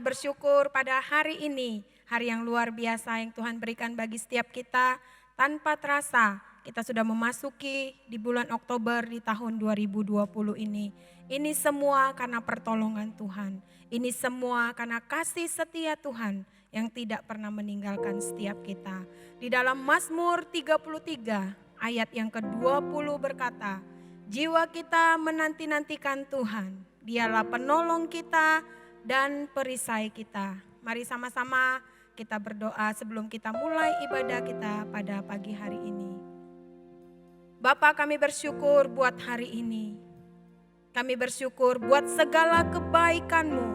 kita bersyukur pada hari ini, hari yang luar biasa yang Tuhan berikan bagi setiap kita. Tanpa terasa kita sudah memasuki di bulan Oktober di tahun 2020 ini. Ini semua karena pertolongan Tuhan. Ini semua karena kasih setia Tuhan yang tidak pernah meninggalkan setiap kita. Di dalam Mazmur 33 ayat yang ke-20 berkata, jiwa kita menanti-nantikan Tuhan. Dialah penolong kita dan perisai kita. Mari sama-sama kita berdoa sebelum kita mulai ibadah kita pada pagi hari ini. Bapa, kami bersyukur buat hari ini. Kami bersyukur buat segala kebaikan-Mu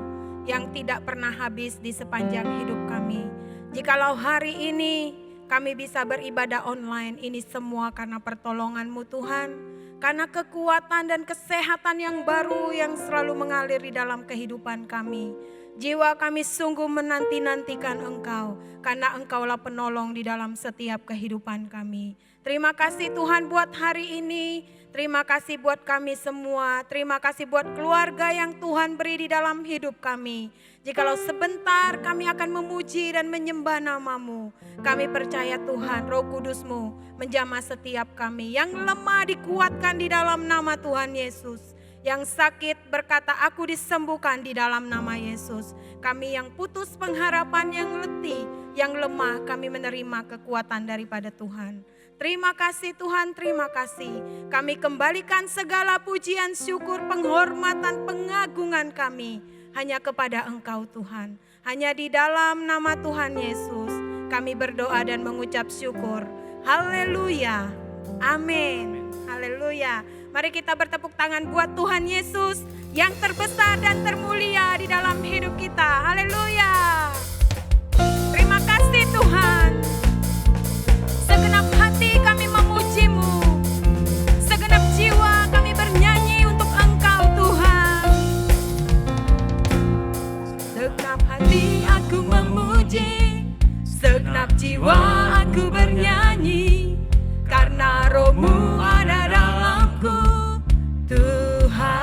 yang tidak pernah habis di sepanjang hidup kami. Jikalau hari ini kami bisa beribadah online, ini semua karena pertolongan-Mu Tuhan. Karena kekuatan dan kesehatan yang baru yang selalu mengalir di dalam kehidupan kami. Jiwa kami sungguh menanti-nantikan Engkau, karena Engkaulah penolong di dalam setiap kehidupan kami. Terima kasih Tuhan buat hari ini, terima kasih buat kami semua, terima kasih buat keluarga yang Tuhan beri di dalam hidup kami. Jikalau sebentar kami akan memuji dan menyembah nama-Mu, kami percaya Tuhan Roh Kudus-Mu menjamah setiap kami. Yang lemah dikuatkan di dalam nama Tuhan Yesus. Yang sakit berkata aku disembuhkan di dalam nama Yesus. Kami yang putus pengharapan, yang letih, yang lemah, kami menerima kekuatan daripada Tuhan. Terima kasih Tuhan, terima kasih. Kami kembalikan segala pujian, syukur, penghormatan, pengagungan kami hanya kepada Engkau Tuhan. Hanya di dalam nama Tuhan Yesus kami berdoa dan mengucap syukur. Haleluya, amin, haleluya. Mari kita bertepuk tangan buat Tuhan Yesus yang terbesar dan termulia di dalam hidup kita. Haleluya. Terima kasih Tuhan. Segenap hati kami memuji-Mu. Segenap jiwa kami bernyanyi untuk Engkau Tuhan. Segenap hati aku memuji, segenap jiwa aku bernyanyi, karena Roh-Mu ada dalamku Tuhan.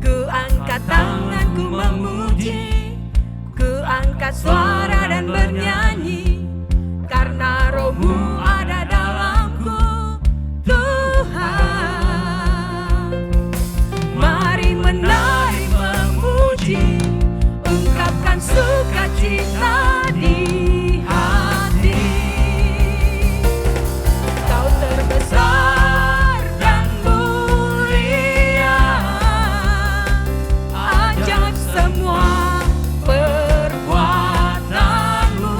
Ku angkat tanganku memuji, ku angkat suara dan bernyanyi, karena Roh-Mu ada dalamku Tuhan. Mari menari memuji, ungkapkan sukacita di hati. Kau terbesar dan mulia, ajaib semua perbuatan-Mu.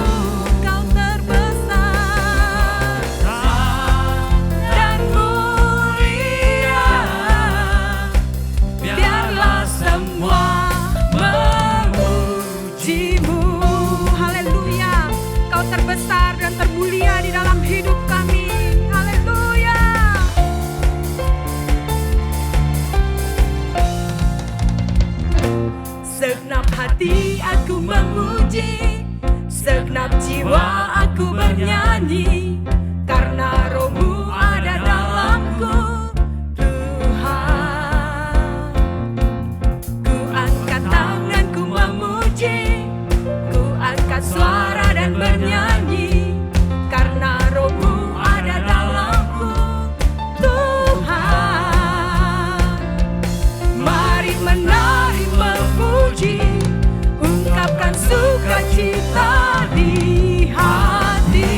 Kau terbesar dan mulia, biarlah semua memuji-Mu. Haleluya, Kau terbesar dan termulia di dalam hidup kami. Haleluya. Segenap hati aku memuji, segenap jiwa aku bernyanyi, karena Roh-Mu ada dalamku Tuhan. Ku angkat tanganku memuji, ku angkat suara dan bernyanyi, karena Roh-Mu ada dalamku Tuhan. Mari menari memuji, ungkapkan sukacita di hati.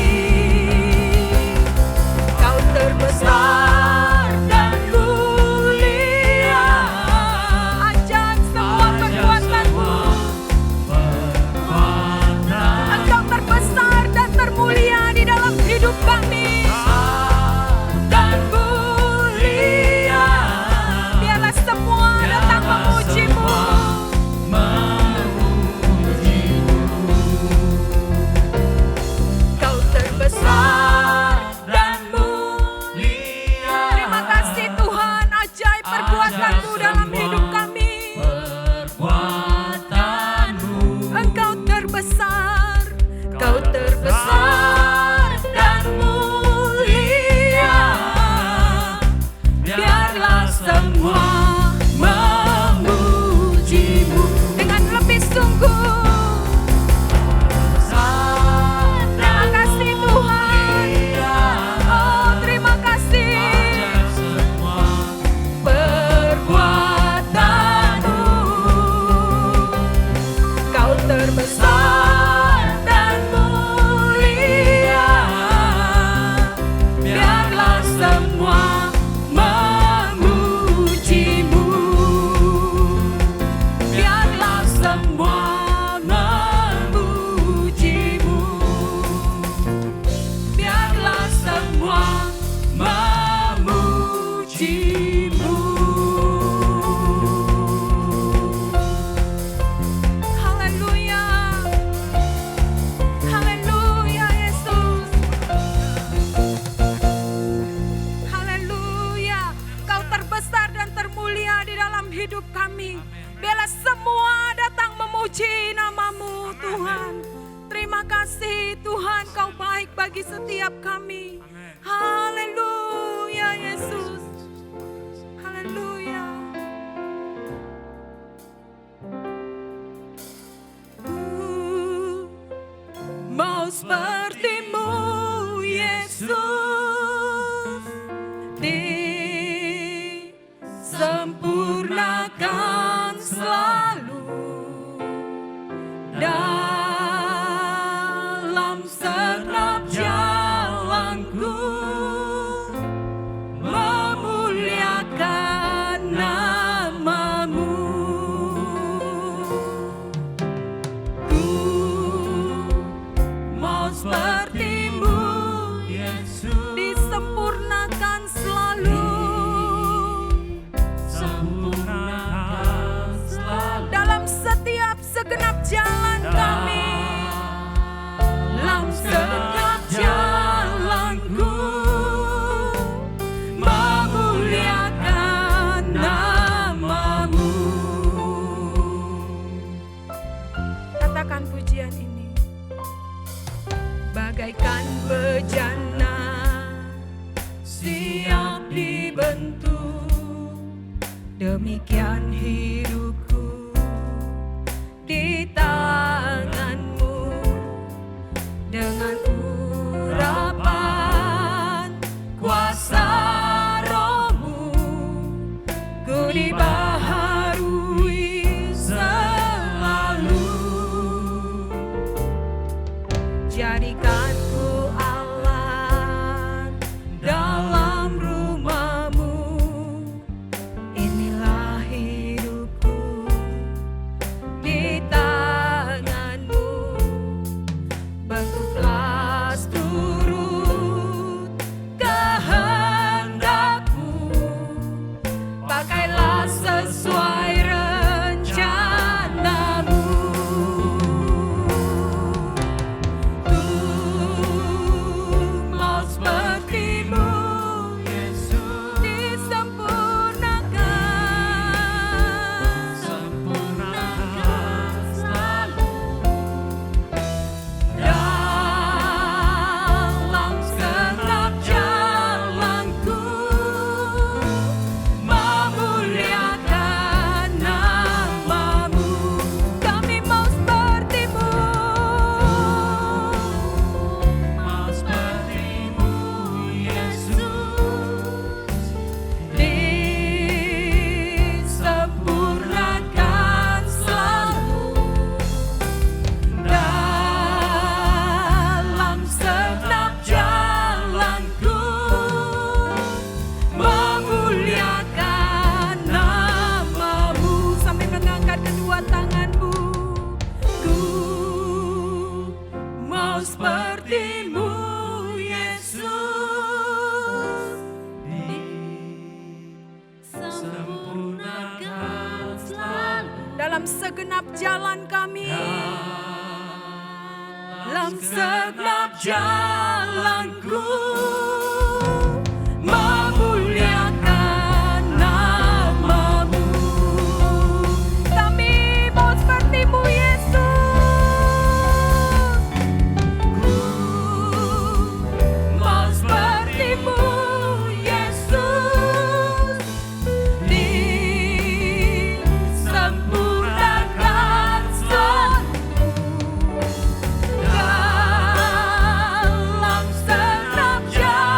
Kau terbesar dan mulia, ajaib semua perbuatan-Mu. Engkau terbesar dan termulia di dalam hidup kami. Dan mulia, biarlah semua datang memuji-Mu. Tuhan Kau baik bagi setiap kami. Haleluya Yesus. Haleluya. Mau seperti-Mu Yesus, disempurnakan selalu dalam setiap jalanku, memuliakan nama-Mu. Ku mau seperti-Mu Yesus, disempurnakan selalu, dalam setiap segenap jalan kami, dalam segenap jalanku, memuliakan nama-Mu. Katakan pujian ini. Bagaikan bejana siap dibentuk, demikian hidupku di tangan-Mu. Dengan urapan kuasa Roh-Mu, ku dibaharui selalu. Jadikanku alat dalam rumah-Mu, inilah hidupku di tangan-Mu. Bentuklah seturut kehendak-Mu, pakailah sesuai rencana-Mu. Mau seperti-Mu Yesus, disempurnakan selalu dalam segenap jalanku, memuliakan nama-Mu. Kami mau seperti-Mu, mau seperti-Mu Yesus, disempurnakan selalu dalam segenap jalanku, memuliakan nama-Mu. Sambil mengangkat kedua tanganmu, ku mau seperti-Mu Yesus, disempurnakan selalu dalam segenap jalan kami, dalam segenap jalanku, memuliakan nama-Mu. Kami mau seperti-Mu Yesus, ku mau seperti-Mu Yesus, disempurnakan selalu dalam segenap jalan.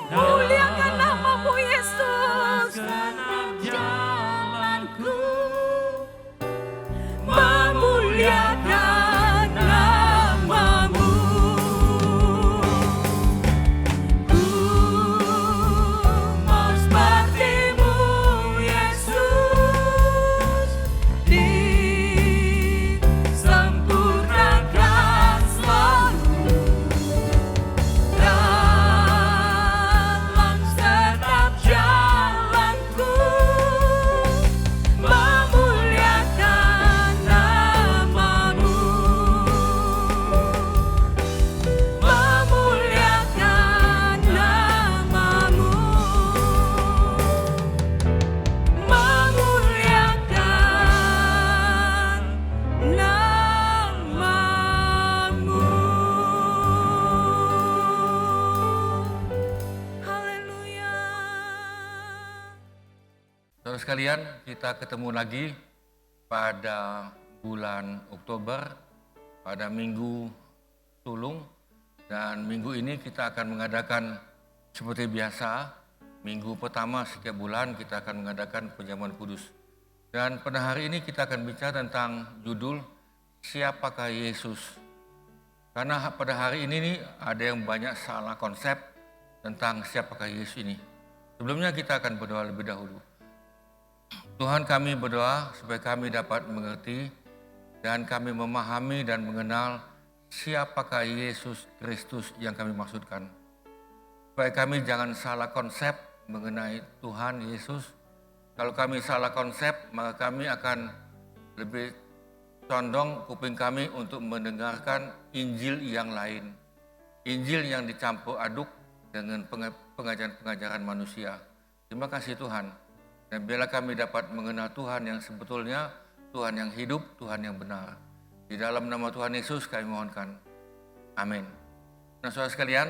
Muliakan namamu Yesus. Segenap jalanku Memuliakan namamu. Ku mau sepertimu Yesus, disempurnakan selalu dalam setiap jalanku. Memuliakan namamu. Memuliakan namamu. Memuliakan namamu. Haleluya. Saudara sekalian, kita ketemu lagi pada bulan Oktober, pada Minggu Sulung. Dan minggu ini kita akan mengadakan seperti biasa, minggu pertama setiap bulan kita akan mengadakan perjamuan kudus. Dan pada hari ini kita akan bicara tentang judul Siapakah Yesus? Karena pada hari ini nih ada yang banyak salah konsep tentang siapakah Yesus ini. Sebelumnya kita akan berdoa lebih dahulu. Tuhan, kami berdoa supaya kami dapat mengerti dan kami memahami dan mengenal siapakah Yesus Kristus yang kami maksudkan. Supaya kami jangan salah konsep mengenai Tuhan Yesus. Kalau kami salah konsep, maka kami akan lebih condong kuping kami untuk mendengarkan Injil yang lain. Injil yang dicampur aduk dengan pengajaran-pengajaran manusia. Terima kasih Tuhan. Dan biarlah kami dapat mengenal Tuhan yang sebetulnya, Tuhan yang hidup, Tuhan yang benar. Di dalam nama Tuhan Yesus kami mohonkan. Amin. Nah saudara sekalian,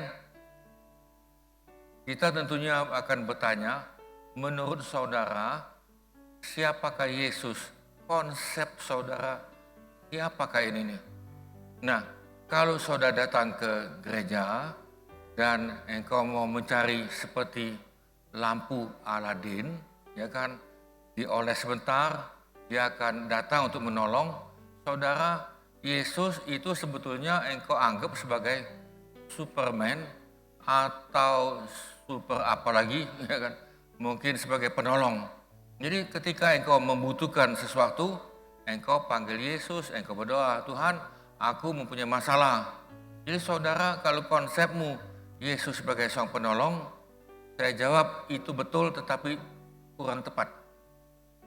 kita tentunya akan bertanya, menurut saudara, siapakah Yesus? Konsep saudara, siapakah ini nih? Nah, kalau saudara datang ke gereja dan engkau mau mencari seperti lampu Aladin, ya kan, dioles sebentar, dia akan datang untuk menolong. Saudara, Yesus itu sebetulnya engkau anggap sebagai Superman atau super apa lagi, ya kan, mungkin sebagai penolong. Jadi ketika engkau membutuhkan sesuatu, engkau panggil Yesus, engkau berdoa, Tuhan, aku mempunyai masalah. Jadi saudara, kalau konsepmu Yesus sebagai sang penolong, saya jawab itu betul tetapi kurang tepat.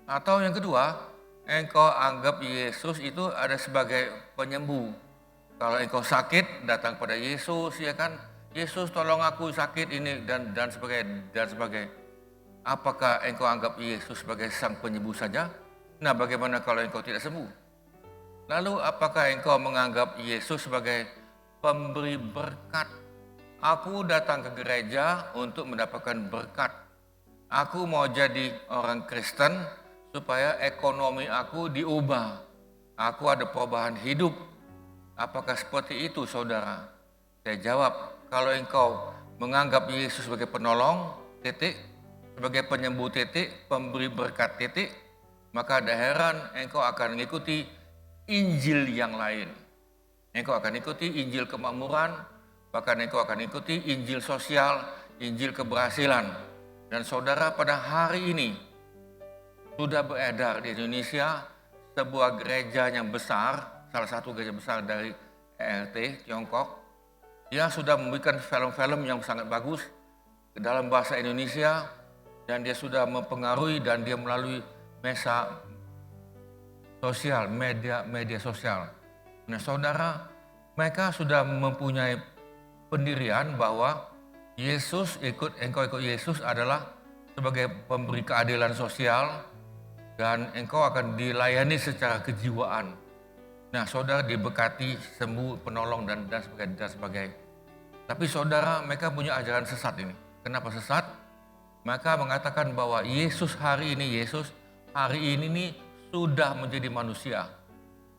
Atau yang kedua, engkau anggap Yesus itu ada sebagai penyembuh. Kalau engkau sakit, datang pada Yesus, ya kan? Yesus tolong aku sakit ini dan sebagainya. Apakah engkau anggap Yesus sebagai sang penyembuh saja? Nah, bagaimana kalau engkau tidak sembuh? Lalu apakah engkau menganggap Yesus sebagai pemberi berkat? Aku datang ke gereja untuk mendapatkan berkat. Aku mau jadi orang Kristen supaya ekonomi aku diubah. Aku ada perubahan hidup. Apakah seperti itu saudara? Saya jawab, kalau engkau menganggap Yesus sebagai penolong, sebagai penyembuh, pemberi berkat, maka ada heran engkau akan mengikuti Injil yang lain. Engkau akan ikuti Injil kemakmuran, bahkan engkau akan ikuti Injil sosial, Injil keberhasilan. Dan saudara, pada hari ini sudah beredar di Indonesia sebuah gereja yang besar, salah satu gereja besar dari ERT Tiongkok, yang sudah memberikan film-film yang sangat bagus ke dalam bahasa Indonesia, dan dia sudah mempengaruhi dan dia melalui media sosial. Nah saudara, mereka sudah mempunyai pendirian bahwa engkau ikut Yesus adalah sebagai pemberi keadilan sosial dan engkau akan dilayani secara kejiwaan. Nah saudara, diberkati, sembuh, penolong dan sebagainya. Tapi saudara, mereka punya ajaran sesat ini. Kenapa sesat? Mereka mengatakan bahwa Yesus hari ini nih sudah menjadi manusia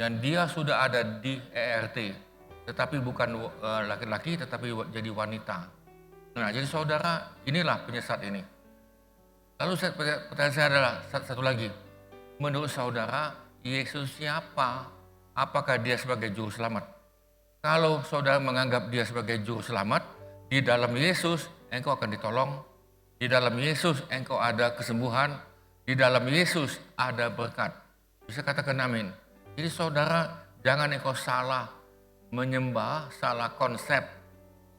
dan dia sudah ada di ERT, tetapi bukan laki-laki tetapi jadi wanita. Nah, jadi saudara, inilah penyesat ini. Lalu pertanyaan saya adalah satu lagi. Menurut saudara, Yesus siapa? Apakah dia sebagai juru selamat? Kalau saudara menganggap dia sebagai juru selamat, di dalam Yesus engkau akan ditolong. Di dalam Yesus engkau ada kesembuhan. Di dalam Yesus ada berkat. Bisa katakan amin. Jadi saudara, jangan engkau salah menyembah, salah konsep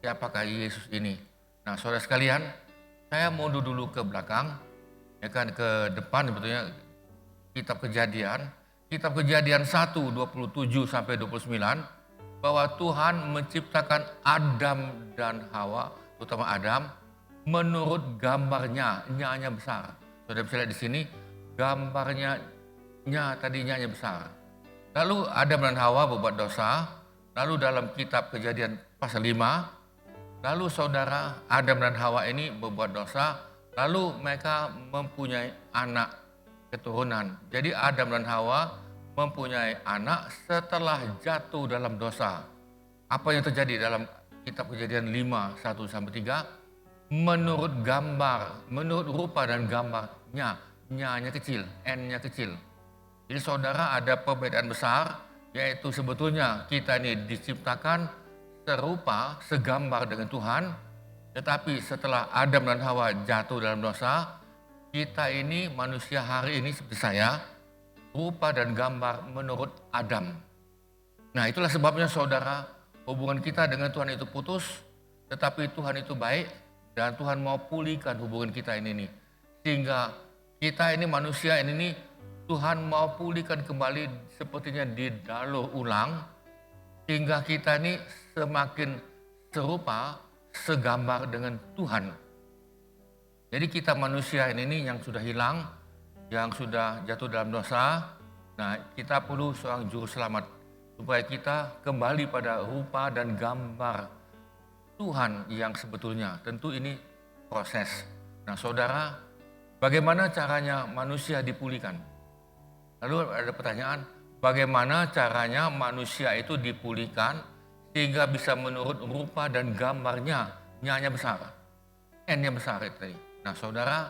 siapakah Yesus ini. Nah, saudara sekalian, saya mundur dulu ke belakang, ya kan, ke depan sebetulnya kitab Kejadian. Kitab Kejadian 1, 27 sampai 29, bahwa Tuhan menciptakan Adam dan Hawa, terutama Adam, menurut gambarnya, nya besar. Saudara bisa lihat di sini, gambarnya tadinya besar. Lalu Adam dan Hawa berbuat dosa, lalu dalam kitab Kejadian pasal 5, lalu saudara Adam dan Hawa ini berbuat dosa, lalu mereka mempunyai anak keturunan. Jadi Adam dan Hawa mempunyai anak setelah jatuh dalam dosa. Apa yang terjadi dalam kitab Kejadian 5, 1 sampai 3? Menurut gambar, menurut rupa dan gambarnya, nya kecil, n-nya kecil. Jadi saudara, ada perbedaan besar, yaitu sebetulnya kita ini diciptakan serupa, segambar dengan Tuhan. Tetapi setelah Adam dan Hawa jatuh dalam dosa, kita ini manusia hari ini seperti saya, rupa dan gambar menurut Adam. Nah, itulah sebabnya saudara, hubungan kita dengan Tuhan itu putus, tetapi Tuhan itu baik dan Tuhan mau pulihkan hubungan kita ini. Sehingga kita ini manusia ini Tuhan mau pulihkan kembali sepertinya didalur ulang, sehingga kita ini semakin serupa, segambar dengan Tuhan. Jadi kita manusia ini yang sudah hilang, yang sudah jatuh dalam dosa, nah kita perlu seorang juru selamat supaya kita kembali pada rupa dan gambar Tuhan yang sebetulnya. Tentu ini proses. Nah saudara, bagaimana caranya manusia dipulihkan? Lalu ada pertanyaan, bagaimana caranya manusia itu dipulihkan sehingga bisa menurut rupa dan gambarnya, nya besar, n-nya besar itu tadi. Nah saudara,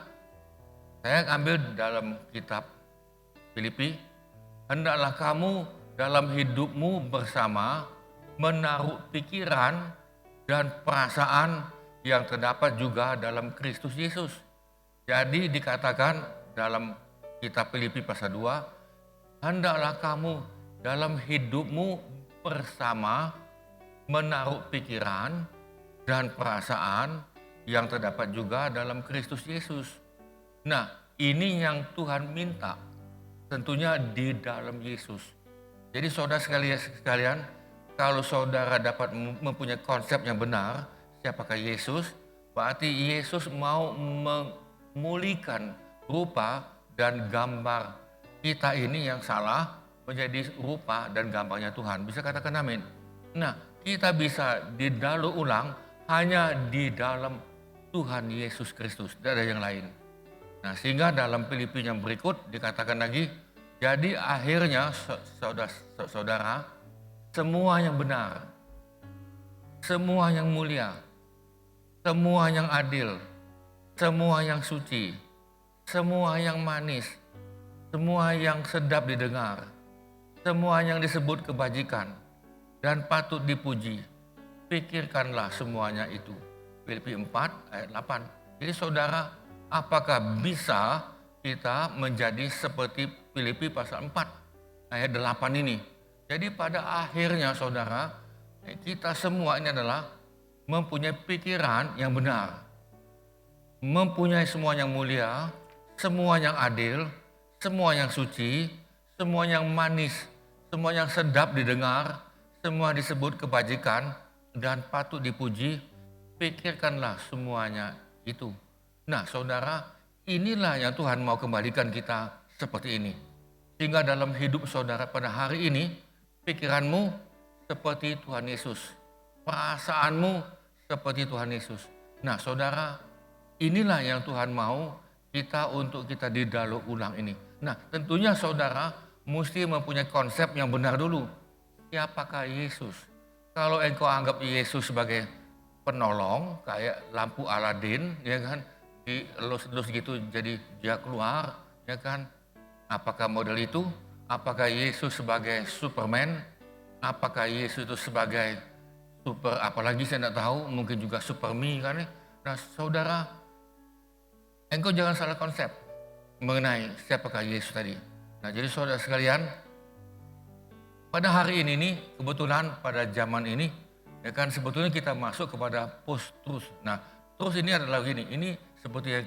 saya ambil dalam kitab Filipi, hendaklah kamu dalam hidupmu bersama menaruh pikiran dan perasaan yang terdapat juga dalam Kristus Yesus. Jadi dikatakan dalam kitab Filipi pasal 2, hendaklah kamu dalam hidupmu bersama menaruh pikiran dan perasaan yang terdapat juga dalam Kristus Yesus. Nah, ini yang Tuhan minta, tentunya di dalam Yesus. Jadi saudara sekalian, kalau saudara dapat mempunyai konsep yang benar, siapakah Yesus, berarti Yesus mau memulihkan rupa dan gambar kita ini yang salah menjadi rupa dan gambarnya Tuhan. Bisa katakan amin. Nah, kita bisa didalur ulang hanya di dalam Tuhan Yesus Kristus, tidak ada yang lain. Nah, sehingga dalam Filipi yang berikut dikatakan lagi, jadi akhirnya saudara, semua yang benar, semua yang mulia, semua yang adil, semua yang suci, semua yang manis, semua yang sedap didengar, semua yang disebut kebajikan dan patut dipuji, pikirkanlah semuanya itu. Filipi 4 ayat 8. Jadi saudara, apakah bisa kita menjadi seperti Filipi pasal 4 ayat 8 ini? Jadi pada akhirnya saudara, kita semua ini adalah mempunyai pikiran yang benar, mempunyai semua yang mulia, semua yang adil, semua yang suci, semua yang manis, semua yang sedap didengar, semua disebut kebajikan dan patut dipuji, pikirkanlah semuanya itu. Nah saudara, inilah yang Tuhan mau kembalikan kita seperti ini. Sehingga dalam hidup saudara pada hari ini, pikiranmu seperti Tuhan Yesus. Perasaanmu seperti Tuhan Yesus. Nah saudara, inilah yang Tuhan mau kita untuk kita didalur ulang ini. Nah tentunya saudara mesti mempunyai konsep yang benar dulu. Siapakah Yesus? Kalau engkau anggap Yesus sebagai penolong kayak lampu Aladin, ya kan, dielus-elus gitu jadi dia keluar, ya kan. Apakah model itu? Apakah Yesus sebagai Superman? Apakah Yesus itu sebagai super apalagi saya tidak tahu, mungkin juga Superme kan ya. Nah saudara, engkau jangan salah konsep mengenai siapakah Yesus tadi. Nah jadi saudara sekalian, pada hari ini nih, kebetulan pada zaman ini, ya kan sebetulnya kita masuk kepada post-truth. Nah, terus ini adalah gini, ini seperti yang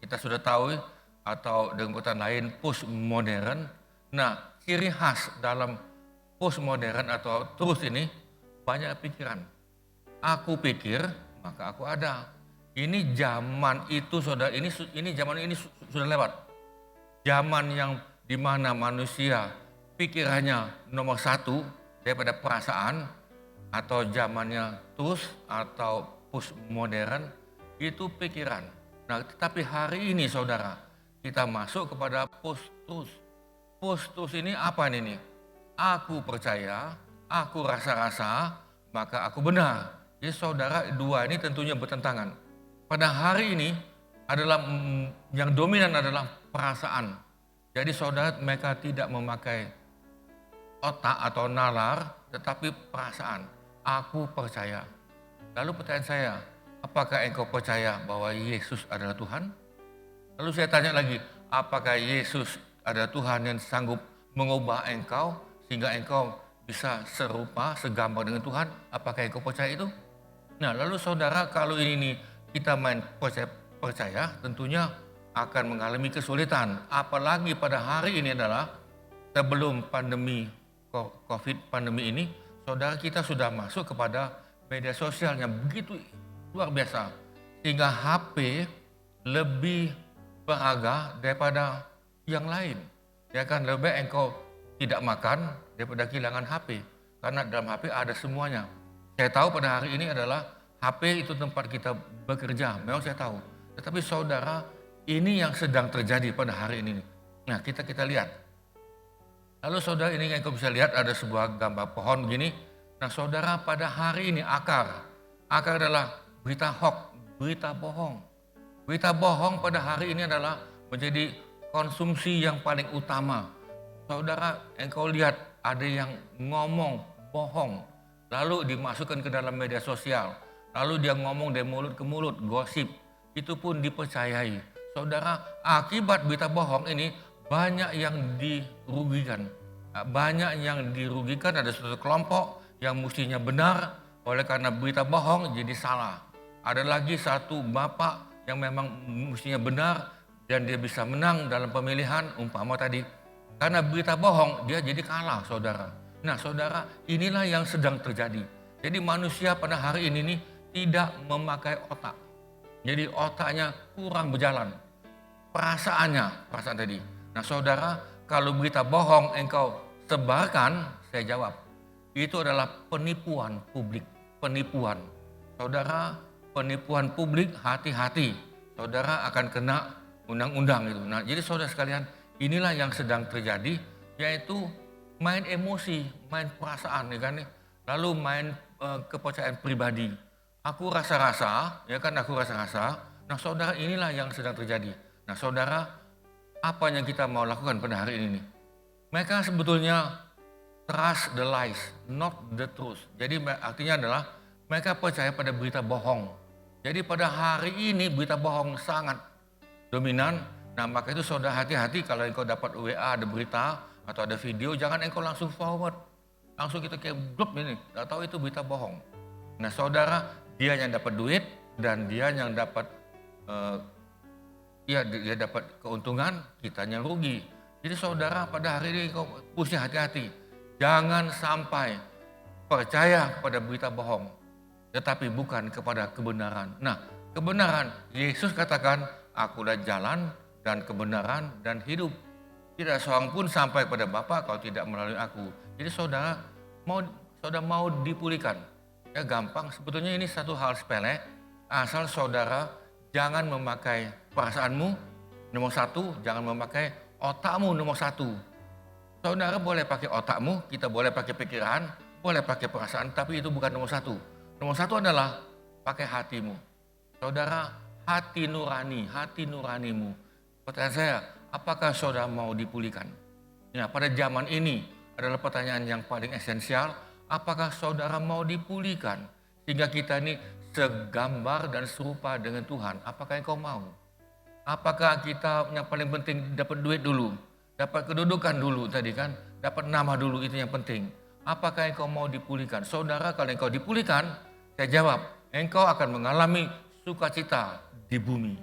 kita sudah tahu atau dengan kata lain postmodern. Nah, ciri khas dalam postmodern atau truth ini banyak pikiran. Aku pikir, maka aku ada. Ini zaman itu saudara, ini zaman ini sudah lewat. Zaman yang dimana manusia pikirannya nomor satu daripada perasaan, atau zamannya truth atau postmodern itu pikiran. Nah, tetapi hari ini saudara, kita masuk kepada post-truth. Post-truth ini apa ini? Aku percaya, aku rasa-rasa, maka aku benar. Jadi saudara, dua ini tentunya bertentangan. Pada hari ini adalah yang dominan adalah perasaan. Jadi saudara, mereka tidak memakai otak atau nalar, tetapi perasaan. Aku percaya. Lalu pertanyaan saya, apakah engkau percaya bahwa Yesus adalah Tuhan? Lalu saya tanya lagi, apakah Yesus adalah Tuhan yang sanggup mengubah engkau sehingga engkau bisa serupa, segambar dengan Tuhan? Apakah engkau percaya itu? Nah lalu saudara, kalau ini kita main percaya, tentunya akan mengalami kesulitan. Apalagi pada hari ini adalah sebelum pandemi COVID pandemi ini, saudara kita sudah masuk kepada media sosial yang begitu luar biasa. Sehingga HP lebih berharga daripada yang lain. Ya kan, lebih baik engkau tidak makan daripada kehilangan HP. Karena dalam HP ada semuanya. Saya tahu pada hari ini adalah HP itu tempat kita bekerja, memang saya tahu. Tetapi saudara, ini yang sedang terjadi pada hari ini. Nah kita lihat. Lalu saudara, ini yang kau bisa lihat ada sebuah gambar pohon begini. Nah saudara, pada hari ini akar adalah berita hoax, berita bohong. Berita bohong pada hari ini adalah menjadi konsumsi yang paling utama. Saudara, engkau lihat ada yang ngomong bohong, lalu dimasukkan ke dalam media sosial. Lalu dia ngomong dari mulut ke mulut, gosip, itu pun dipercayai. Saudara, akibat berita bohong ini banyak yang dirugikan. Banyak yang dirugikan, ada suatu kelompok yang mestinya benar, oleh karena berita bohong jadi salah. Ada lagi satu bapak yang memang mestinya benar dan dia bisa menang dalam pemilihan, umpama tadi. Karena berita bohong dia jadi kalah saudara. Nah saudara, inilah yang sedang terjadi. Jadi manusia pada hari ini nih tidak memakai otak. Jadi otaknya kurang berjalan. Perasaan tadi. Nah saudara, kalau berita bohong engkau sebarkan, saya jawab, itu adalah penipuan publik. Penipuan. Saudara, penipuan publik, hati-hati. Saudara akan kena undang-undang itu. Nah jadi saudara sekalian, inilah yang sedang terjadi, yaitu main emosi, main perasaan, ya kan? Lalu main kepercayaan pribadi. Aku rasa-rasa, ya kan, aku rasa-rasa. Nah saudara, inilah yang sedang terjadi. Nah saudara, apa yang kita mau lakukan pada hari ini? Mereka sebetulnya trust the lies, not the truth. Jadi artinya adalah mereka percaya pada berita bohong. Jadi pada hari ini berita bohong sangat dominan. Nah maka itu saudara hati-hati kalau engkau dapat WA ada berita atau ada video, jangan engkau langsung forward. Langsung kita kayak grup ini, tidak tahu itu berita bohong. Nah saudara, dia yang dapat duit dan dia yang dapat dia dapat keuntungan, kita yang rugi. Jadi saudara, pada hari ini kau mesti hati-hati. Jangan sampai percaya pada berita bohong, tetapi bukan kepada kebenaran. Nah, kebenaran, Yesus katakan, akulah jalan dan kebenaran dan hidup. Tidak seorang pun sampai pada Bapa kalau tidak melalui aku. Jadi saudara mau dipulihkan. Ya gampang, sebetulnya ini satu hal sepele, asal saudara jangan memakai perasaanmu nomor satu, jangan memakai otakmu nomor satu. Saudara boleh pakai otakmu, kita boleh pakai pikiran, boleh pakai perasaan, tapi itu bukan nomor satu. Nomor satu adalah pakai hatimu. Saudara, hati nuranimu. Pertanyaan saya, apakah saudara mau dipulihkan? Ya, pada zaman ini adalah pertanyaan yang paling esensial. Apakah saudara mau dipulihkan? Sehingga kita ini segambar dan serupa dengan Tuhan. Apakah engkau mau? Apakah kita yang paling penting dapat duit dulu? Dapat kedudukan dulu tadi kan? Dapat nama dulu, itu yang penting. Apakah engkau mau dipulihkan? Saudara, kalau engkau dipulihkan, saya jawab, engkau akan mengalami sukacita di bumi.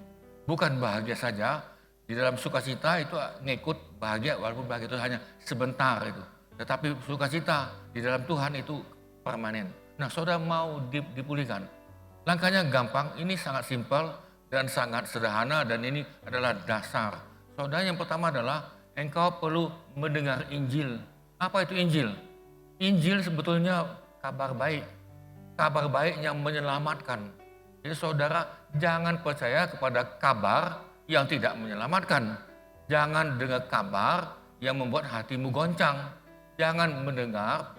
Bukan bahagia saja, di dalam sukacita itu ngikut bahagia, walaupun bahagia itu hanya sebentar itu. Tetapi sukacita di dalam Tuhan itu permanen. Nah, saudara mau dipulihkan. Langkahnya gampang, ini sangat simpel dan sangat sederhana dan ini adalah dasar. Saudara, yang pertama adalah engkau perlu mendengar Injil. Apa itu Injil? Injil sebetulnya kabar baik. Kabar baik yang menyelamatkan. Jadi saudara jangan percaya kepada kabar yang tidak menyelamatkan. Jangan dengar kabar yang membuat hatimu goncang. Jangan mendengar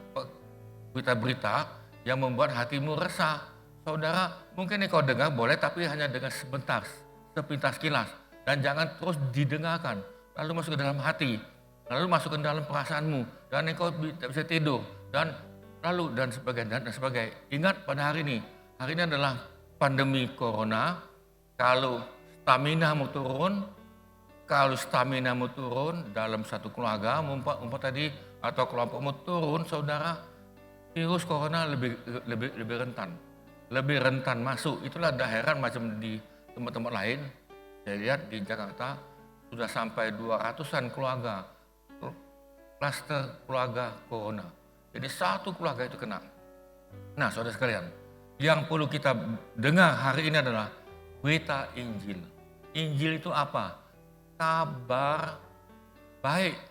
berita-berita yang membuat hatimu resah. Saudara, mungkin engkau dengar boleh tapi hanya dengar sebentar, sepintas kilas. Dan jangan terus didengarkan. Lalu masuk ke dalam hati. Lalu masuk ke dalam perasaanmu. Dan engkau tidak bisa tidur. Dan sebagainya. Ingat pada hari ini adalah pandemi corona. Kalau staminamu turun dalam satu keluarga, umpah tadi atau kelompokmu turun, saudara, virus corona lebih rentan masuk. Itulah dah heran macam di tempat-tempat lain. Saya lihat di Jakarta sudah sampai 200-an keluarga, klaster keluarga corona. Jadi satu keluarga itu kena. Nah, saudara sekalian, yang perlu kita dengar hari ini adalah berita Injil. Injil itu apa? Kabar baik.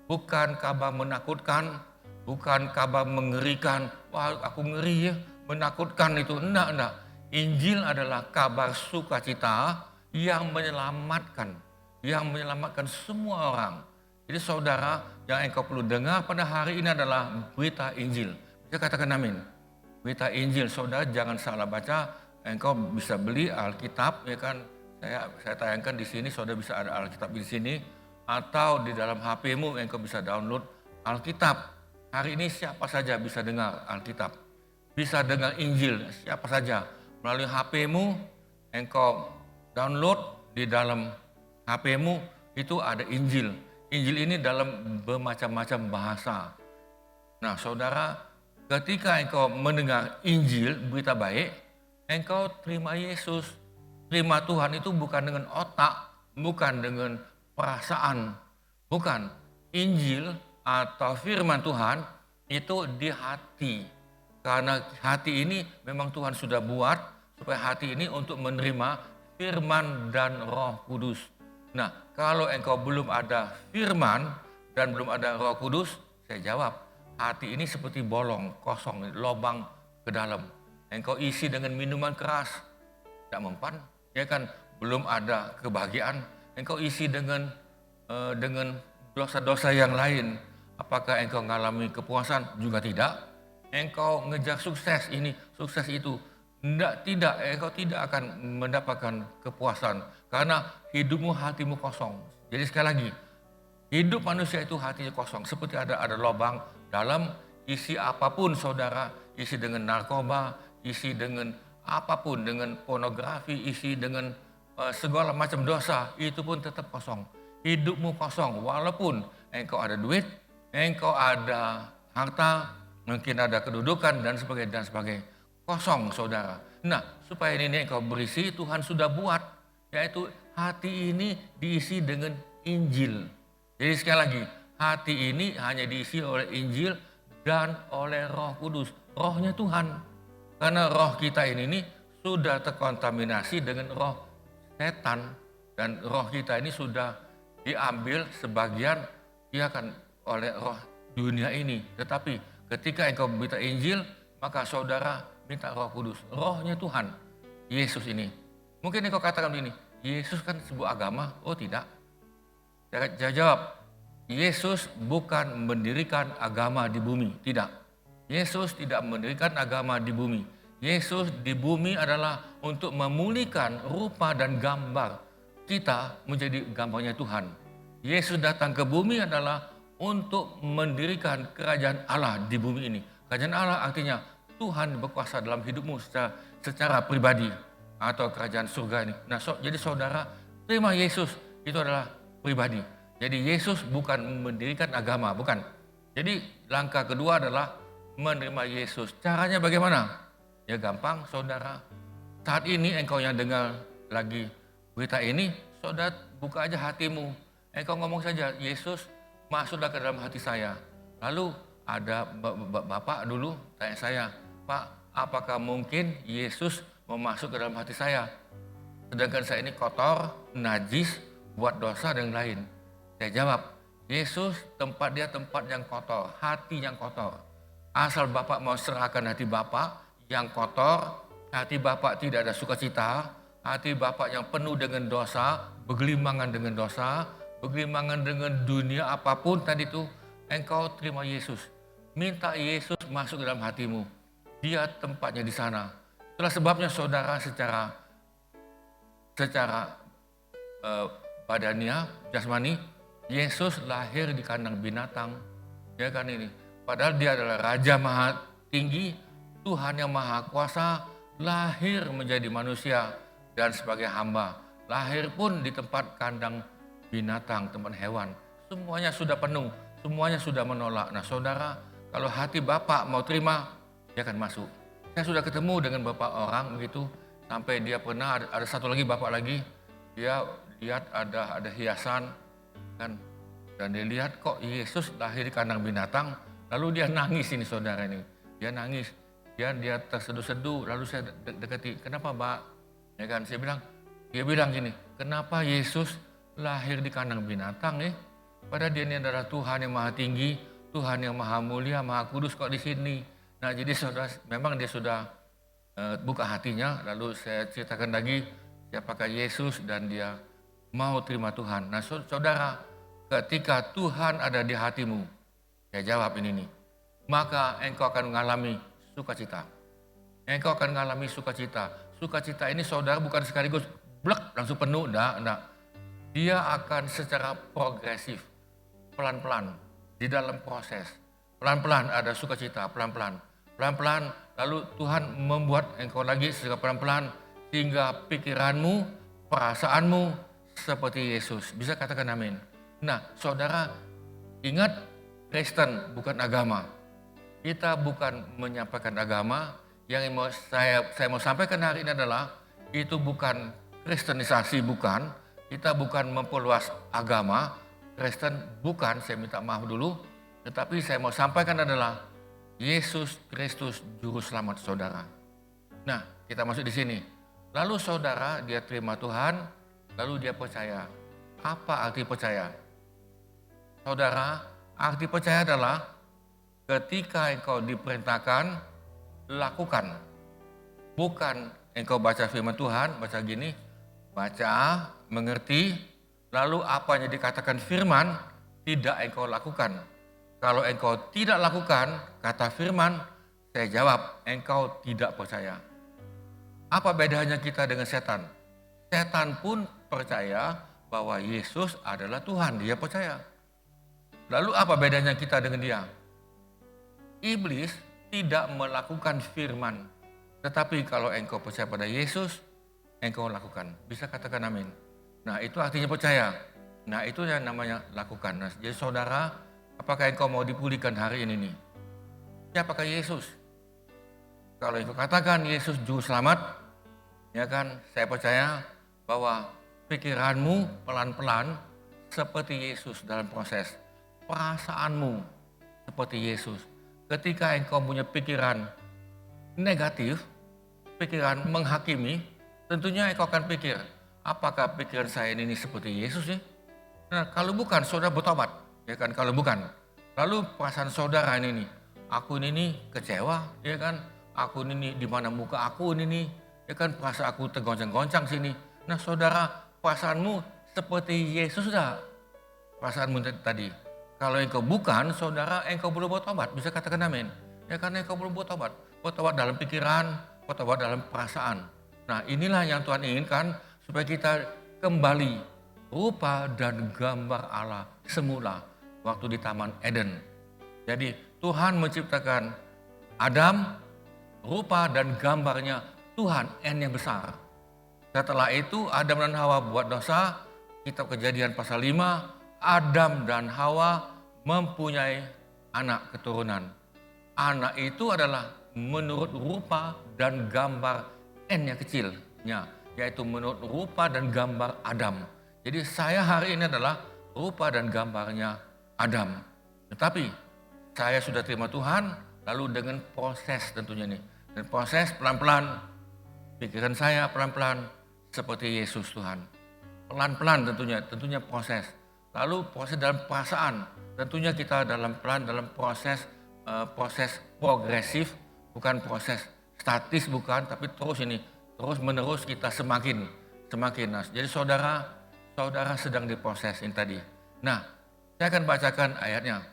Bukan kabar menakutkan, bukan kabar mengerikan. Wah, aku ngeri ya, menakutkan itu. Enggak. Injil adalah kabar sukacita yang menyelamatkan semua orang. Jadi saudara, yang engkau perlu dengar pada hari ini adalah berita Injil. Saya katakan amin. Berita Injil, saudara jangan salah baca. Engkau bisa beli Alkitab, ya kan? Saya tayangkan di sini, saudara bisa ada Alkitab di sini. Atau di dalam HP-mu, engkau bisa download Alkitab. Hari ini siapa saja bisa dengar Alkitab. Bisa dengar Injil, siapa saja. Melalui HP-mu, engkau download di dalam HP-mu, itu ada Injil. Injil ini dalam bermacam-macam bahasa. Nah, saudara, ketika engkau mendengar Injil, berita baik, engkau terima Yesus. Terima Tuhan itu bukan dengan otak, bukan dengan perasaan. Bukan. Injil atau firman Tuhan itu di hati. Karena hati ini memang Tuhan sudah buat supaya hati ini untuk menerima firman dan Roh Kudus. Nah, kalau engkau belum ada firman dan belum ada Roh Kudus, saya jawab, hati ini seperti bolong, kosong, lubang ke dalam. Engkau isi dengan minuman keras, tidak mempan, ya kan? Belum ada kebahagiaan. Engkau isi dengan dosa-dosa yang lain. Apakah engkau mengalami kepuasan? Juga tidak. Engkau ngejar sukses ini, sukses itu. Tidak, engkau tidak akan mendapatkan kepuasan karena hidupmu, hatimu kosong. Jadi sekali lagi, hidup manusia itu hatinya kosong. Seperti ada lubang dalam, isi apapun saudara, isi dengan narkoba, isi dengan apapun, dengan pornografi, isi dengan segala macam dosa, itu pun tetap kosong. Hidupmu kosong, walaupun engkau ada duit, engkau ada harta, mungkin ada kedudukan dan sebagainya. Kosong saudara. Nah, supaya ini engkau berisi, Tuhan sudah buat, yaitu hati ini diisi dengan Injil. Jadi sekali lagi, hati ini hanya diisi oleh Injil dan oleh Roh Kudus. Rohnya Tuhan. Karena roh kita ini sudah terkontaminasi dengan roh setan. Dan roh kita ini sudah diambil sebagian, ya kan, oleh roh dunia ini. Tetapi ketika engkau berita Injil, maka saudara minta Roh Kudus, rohnya Tuhan, Yesus ini. Mungkin engkau katakan begini, Yesus kan sebuah agama. Oh tidak. Saya jawab, Yesus bukan mendirikan agama di bumi. Tidak. Yesus tidak mendirikan agama di bumi. Yesus di bumi adalah untuk memulihkan rupa dan gambar kita menjadi gambarnya Tuhan. Yesus datang ke bumi adalah untuk mendirikan kerajaan Allah di bumi ini. Kerajaan Allah artinya Tuhan berkuasa dalam hidupmu secara pribadi atau kerajaan surga ini. Nah, jadi saudara terima Yesus itu adalah pribadi. Jadi Yesus bukan mendirikan agama, bukan. Jadi langkah kedua adalah menerima Yesus. Caranya bagaimana? Ya gampang saudara. Saat ini engkau yang dengar lagi berita ini, saudara buka aja hatimu. Engkau ngomong saja, Yesus masuklah ke dalam hati saya. Lalu ada bapak dulu tanya saya, Pak, apakah mungkin Yesus mau masuk ke dalam hati saya? Sedangkan saya ini kotor, najis, buat dosa dan lain. Saya jawab, Yesus tempat yang kotor, hati yang kotor. Asal Bapak mau serahkan hati Bapak yang kotor, hati Bapak tidak ada sukacita, hati Bapak yang penuh dengan dosa, bergelimangan dengan dosa, bergelimangan dengan dunia apapun tadi itu, engkau terima Yesus. Minta Yesus masuk ke dalam hatimu. Dia tempatnya di sana. Itulah sebabnya saudara secara badannya, jasmani, Yesus lahir di kandang binatang. Ya kan ini. Padahal dia adalah Raja Maha Tinggi, Tuhan yang Maha Kuasa, lahir menjadi manusia dan sebagai hamba. Lahir pun di tempat kandang binatang, tempat hewan. Semuanya sudah penuh, semuanya sudah menolak. Nah saudara, kalau hati Bapak mau terima, dia akan masuk. Saya sudah ketemu dengan beberapa orang begitu, sampai dia pernah ada satu lagi bapak lagi, dia lihat ada hiasan kan, dan dia lihat kok Yesus lahir di kandang binatang, lalu dia nangis ini saudara ini, dia nangis, dia terseduh-seduh, lalu saya dekati, kenapa Mbak? Ya kan, dia bilang gini, kenapa Yesus lahir di kandang binatang Padahal dia ini adalah Tuhan yang Maha Tinggi, Tuhan yang Maha Mulia, Maha Kudus kok di sini. Nah jadi saudara, memang dia sudah buka hatinya, lalu saya ceritakan lagi siapakah Yesus dan dia mau terima Tuhan. Nah saudara, ketika Tuhan ada di hatimu, saya jawab ini nih, maka engkau akan mengalami sukacita. Engkau akan mengalami sukacita. Sukacita ini saudara bukan sekaligus blek langsung penuh, enggak. Dia akan secara progresif, pelan-pelan, di dalam proses. Pelan-pelan ada sukacita, pelan-pelan. Pelan-pelan, lalu Tuhan membuat engkau lagi secara pelan-pelan, sehingga pikiranmu, perasaanmu seperti Yesus. Bisa katakan amin. Nah saudara, ingat Kristen bukan agama. Kita bukan menyampaikan agama. Yang saya mau sampaikan hari ini adalah, itu bukan kristenisasi, bukan. Kita bukan memperluas agama, Kristen bukan, saya minta maaf dulu. Tetapi saya mau sampaikan adalah Yesus Kristus Juru Selamat saudara. Nah, kita masuk di sini. Lalu saudara, dia terima Tuhan, lalu dia percaya. Apa arti percaya? Saudara, arti percaya adalah ketika engkau diperintahkan, lakukan. Bukan engkau baca firman Tuhan, baca gini, baca, mengerti, lalu apa yang dikatakan firman tidak engkau lakukan. Kalau engkau tidak lakukan kata firman, saya jawab engkau tidak percaya. Apa bedanya kita dengan setan? Setan pun percaya bahwa Yesus adalah Tuhan, dia percaya. Lalu apa bedanya kita dengan dia? Iblis tidak melakukan firman, tetapi kalau engkau percaya pada Yesus, engkau lakukan. Bisa katakan amin. Nah itu artinya percaya. Nah itu yang namanya lakukan. Nah, jadi saudara, apakah engkau mau dipulihkan hari ini nih? Siapakah Yesus? Kalau engkau katakan Yesus Juru Selamat, ya kan, saya percaya bahwa pikiranmu pelan-pelan seperti Yesus dalam proses. Perasaanmu seperti Yesus. Ketika engkau punya pikiran negatif, pikiran menghakimi, tentunya engkau akan pikir, apakah pikiran saya ini seperti Yesus ya? Nah kalau bukan, saudara bertobat. Ya kan, kalau bukan. Lalu perasaan saudara ini nih, aku ini kecewa, ya kan? Aku ini di mana muka aku ini, ya kan, perasaan aku tergoncang-goncang sini. Nah saudara, perasaanmu seperti Yesus dah. Perasaanmu tadi. Kalau engkau bukan, saudara, engkau belum bertobat. Bisa katakan amin. Ya kan, engkau belum bertobat. Bertobat dalam pikiran, kau terbawa dalam perasaan. Nah, inilah yang Tuhan inginkan supaya kita kembali rupa dan gambar Allah semula waktu di Taman Eden. Jadi Tuhan menciptakan Adam, rupa dan gambarnya Tuhan N yang besar. Setelah itu Adam dan Hawa buat dosa, kitab Kejadian pasal 5, Adam dan Hawa mempunyai anak keturunan. Anak itu adalah menurut rupa dan gambar N yang kecilnya, yaitu menurut rupa dan gambar Adam. Jadi saya hari ini adalah rupa dan gambarnya Adam. Tetapi saya sudah terima Tuhan, lalu dengan proses tentunya nih. Dan proses pelan-pelan, pikiran saya pelan-pelan seperti Yesus Tuhan. Pelan-pelan tentunya proses. Lalu proses dalam perasaan, tentunya kita dalam proses progresif, bukan proses statis, bukan, tapi terus menerus kita semakin. Nah, jadi saudara sedang diproses ini tadi. Nah, saya akan bacakan ayatnya.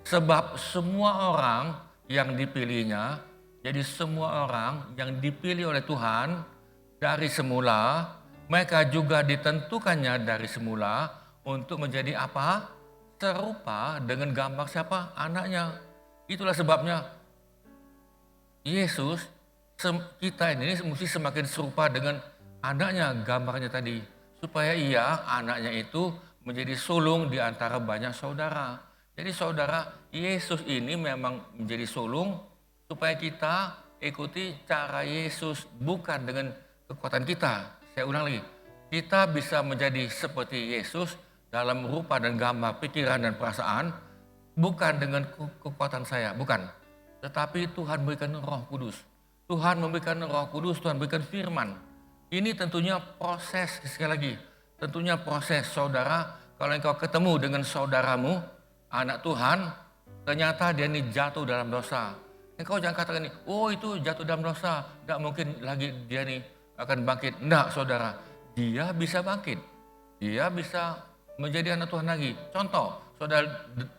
Sebab semua orang yang dipilihnya, jadi semua orang yang dipilih oleh Tuhan dari semula, mereka juga ditentukannya dari semula untuk menjadi apa? Serupa dengan gambar siapa? Anaknya. Itulah sebabnya Yesus, kita ini mesti semakin serupa dengan anaknya, gambarnya tadi. Supaya anaknya itu menjadi sulung di antara banyak saudara. Jadi saudara, Yesus ini memang menjadi sulung supaya kita ikuti cara Yesus, bukan dengan kekuatan kita. Saya ulang lagi, kita bisa menjadi seperti Yesus dalam rupa dan gambar, pikiran dan perasaan, bukan dengan kekuatan saya, bukan. Tetapi Tuhan berikan Roh Kudus. Tuhan memberikan Roh Kudus, Tuhan berikan firman. Ini tentunya proses, sekali lagi, tentunya proses saudara. Kalau engkau ketemu dengan saudaramu, anak Tuhan, ternyata dia ini jatuh dalam dosa. Engkau jangan katakan ini, oh itu jatuh dalam dosa, tidak mungkin lagi dia ini akan bangkit. Enggak saudara, dia bisa bangkit. Dia bisa menjadi anak Tuhan lagi. Contoh, saudara